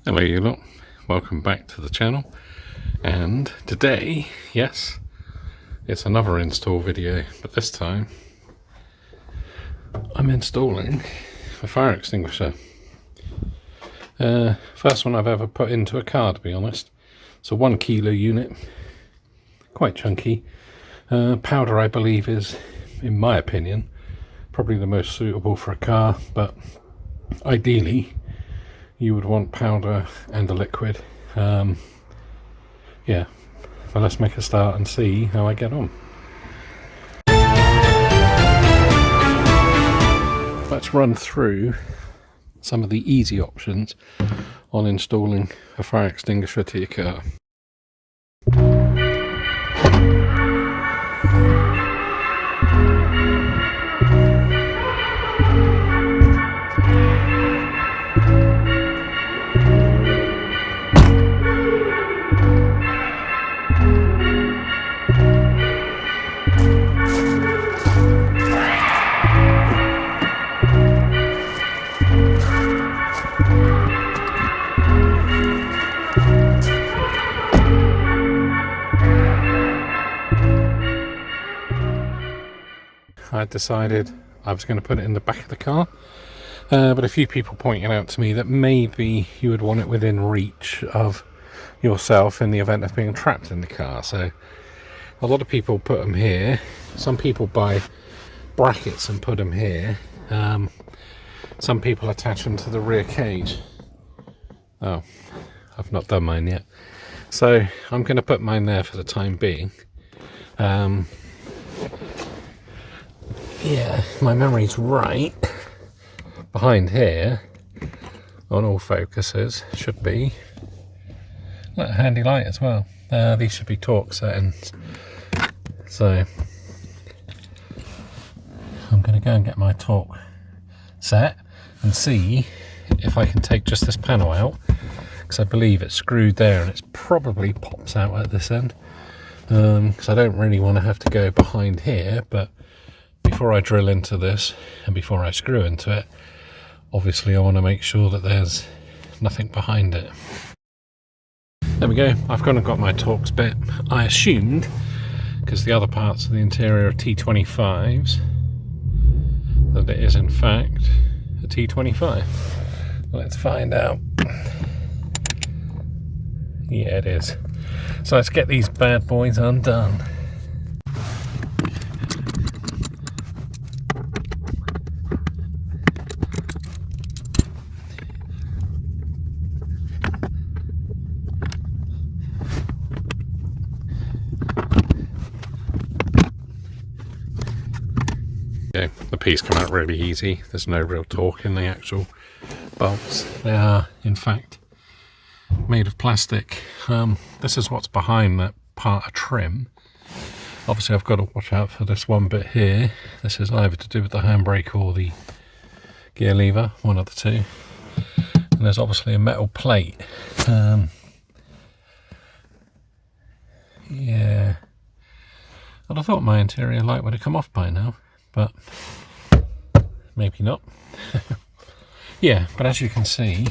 Hello you lot, welcome back to the channel, and today, yes, it's another install video, but this time I'm installing a fire extinguisher. First one I've ever put into a car, to be honest. It's a 1 kilo unit, quite chunky. Powder, I believe, is, in my opinion, probably the most suitable for a car, but ideally you would want powder and a liquid. Yeah, well, let's make a start and see how I get on. Let's run through some of the easy options on installing a fire extinguisher to your car. I decided I was going to put it in the back of the car, but a few people pointed out to me that maybe you would want it within reach of yourself in the event of being trapped in the car. So a lot of people put them here. Some people buy brackets and put them here. Some people attach them to the rear cage. Oh, I've not done mine yet, so I'm going to put mine there for the time being. Yeah, my memory's right. Behind here, on all focuses, should be a handy light as well. These should be torque settings. So I'm going to go and get my torque set and see if I can take just this panel out, because I believe it's screwed there and it probably pops out at this end. Because I don't really want to have to go behind here, but before I drill into this and before I screw into it, obviously I want to make sure that there's nothing behind it. There we go, I've gone and got my Torx bit. I assumed, because the other parts of the interior are T25s, that it is in fact a T25. Let's find out. Yeah, it is. So let's get these bad boys undone. Okay, the piece come out really easy. There's no real torque in the actual bolts. They are, in fact, made of plastic. This is what's behind that part of trim. Obviously I've got to watch out for this one bit here. This is either to do with the handbrake or the gear lever, one of the two. And there's obviously a metal plate. Yeah, I'd have thought my interior light would have come off by now, but maybe not. Yeah, but as you can see,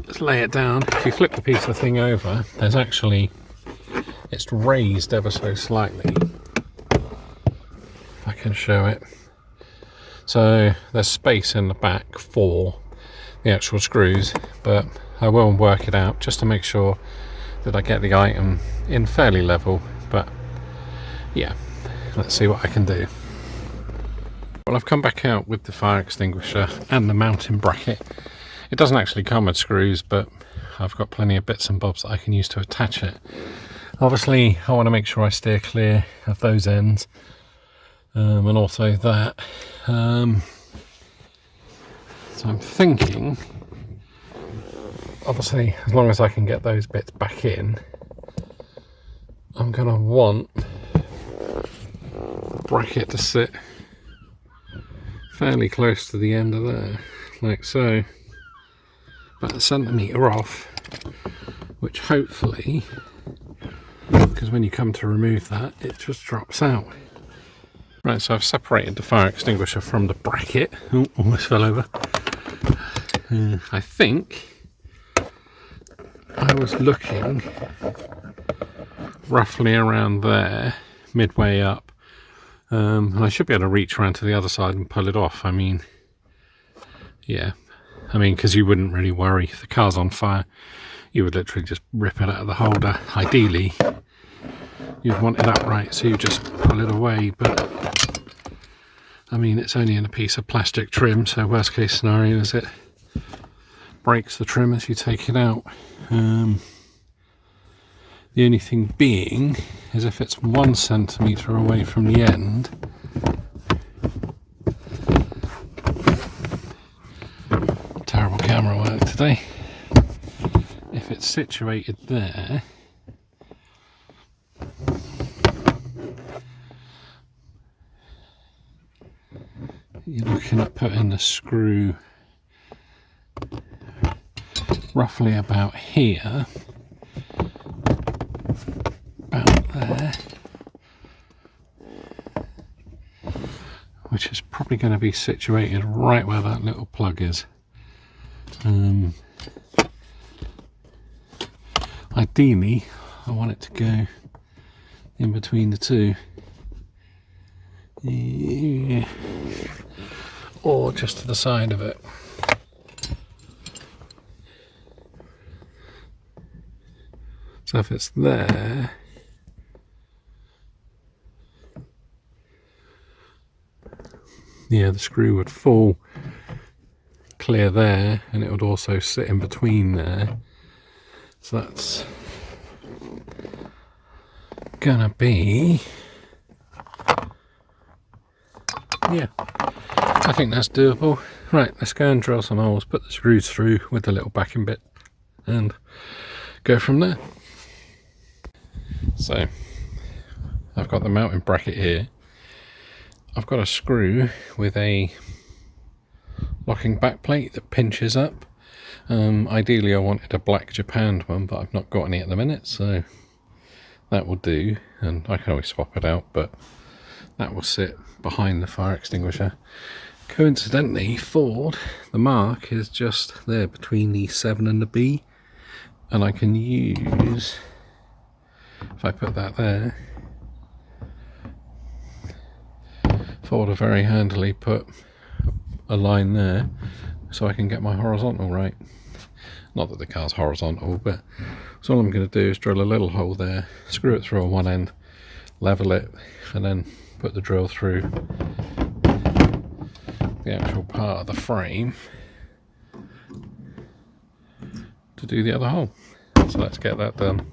let's lay it down. If you flip the piece of thing over, there's actually, it's raised ever so slightly. If I can show it. So there's space in the back for the actual screws, but I will work it out just to make sure that I get the item in fairly level. But yeah, let's see what I can do. Well, I've come back out with the fire extinguisher and the mounting bracket. It doesn't actually come with screws, but I've got plenty of bits and bobs that I can use to attach it. Obviously, I want to make sure I steer clear of those ends, and also that. So I'm thinking, obviously, as long as I can get those bits back in, I'm going to want the bracket to sit fairly close to the end of there, like so, about a centimetre off, which hopefully, because when you come to remove that, it just drops out. Right, so I've separated the fire extinguisher from the bracket. Oh, almost fell over. I think I was looking roughly around there, midway up, and I should be able to reach around to the other side and pull it off. I mean, yeah, I mean, because you wouldn't really worry if the car's on fire. You would literally just rip it out of the holder. Ideally, you'd want it upright, so you just pull it away, but I mean, it's only in a piece of plastic trim, so worst case scenario is it breaks the trim as you take it out. The only thing being is if it's 1 centimetre away from the end, terrible camera work today. If it's situated there, you're looking at putting the screw roughly about here, about there, which is probably going to be situated right where that little plug is. Ideally, I want it to go in between the two, yeah, or just to the side of it. So if it's there, yeah, the screw would fall clear there, and it would also sit in between there. So that's gonna be, yeah, I think that's doable. Right, let's go and drill some holes, put the screws through with the little backing bit, and go from there. So I've got the mounting bracket here. I've got a screw with a locking back plate that pinches up. Ideally I wanted a black japanned one, but I've not got any at the minute, so that will do, and I can always swap it out, but that will sit behind the fire extinguisher. Coincidentally, Ford, the mark is just there between the 7 and the B, and I can use, if I put that there, Ford have very handily put a line there so I can get my horizontal right. Not that the car's horizontal, but so all I'm going to do is drill a little hole there, screw it through on one end, level it, and then put the drill through the actual part of the frame to do the other hole. So let's get that done.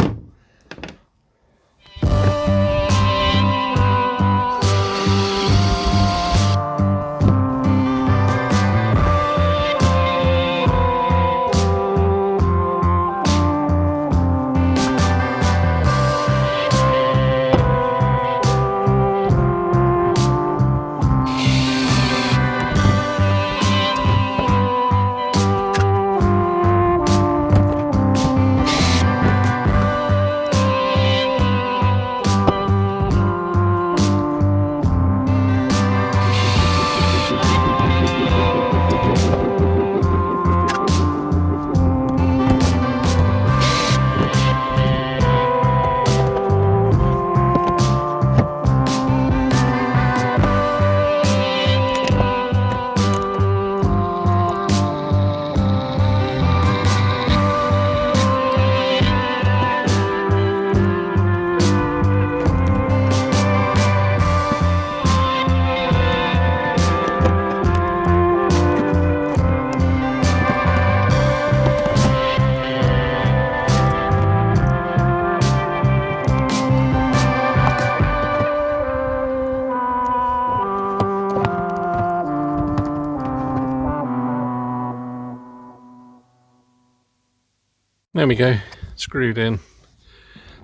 There we go, screwed in.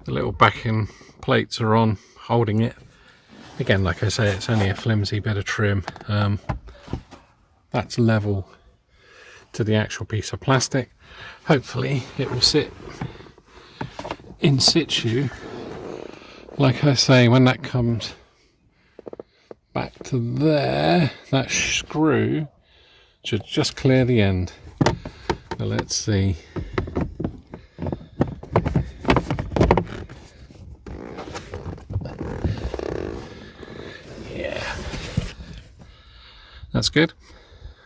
The little backing plates are on, holding it. Again, like I say, it's only a flimsy bit of trim. That's level to the actual piece of plastic. Hopefully it will sit in situ. Like I say, when that comes back to there, that screw should just clear the end. So let's see. Yeah, that's good.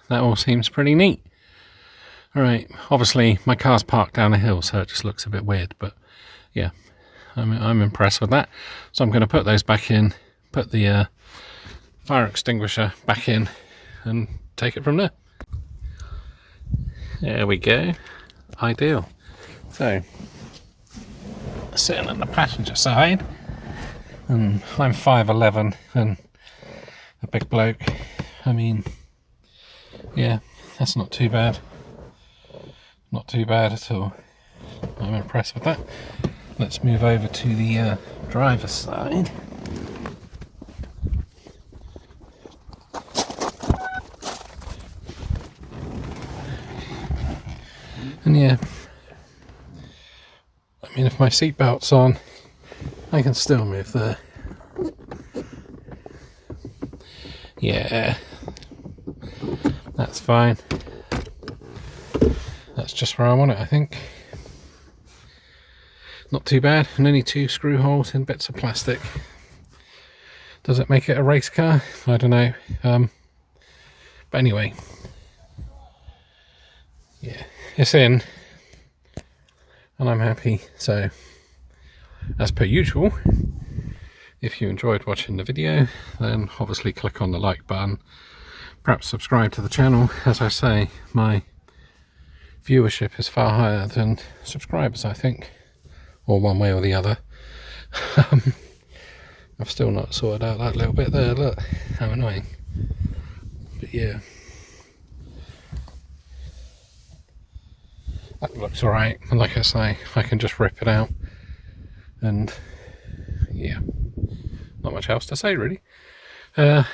That all seems pretty neat. Alright, obviously my car's parked down a hill, so it just looks a bit weird, but yeah, I'm impressed with that. So I'm going to put those back in, put the fire extinguisher back in, and take it from there. There we go. Ideal. So, sitting on the passenger side, and I'm 5'11" and a big bloke. I mean, yeah, that's not too bad. Not too bad at all. I'm impressed with that. Let's move over to the driver's side. And yeah, I mean, if my seatbelt's on, I can still move there. Yeah, that's fine. That's just where I want it, I think. Not too bad, and only 2 screw holes in bits of plastic. Does it make it a race car? I don't know. But anyway, yeah, it's in, and I'm happy. So, as per usual, if you enjoyed watching the video, then obviously click on the like button. Perhaps subscribe to the channel. As I say, my viewership is far higher than subscribers, I think, or one way or the other. I've still not sorted out that little bit there. Look how annoying. But yeah, that looks alright, and like I say, I can just rip it out, and yeah, not much else to say really.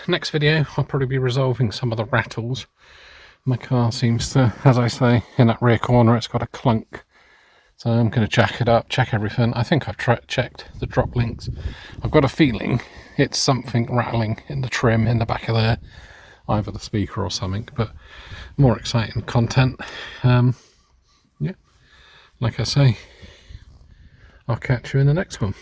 Next video I'll probably be resolving some of the rattles. My car seems to, as I say, in that rear corner it's got a clunk, so I'm going to jack it up, check everything. I think I've checked the drop links. I've got a feeling it's something rattling in the trim in the back of there, either the speaker or something, but more exciting content. Yeah, like I say, I'll catch you in the next one.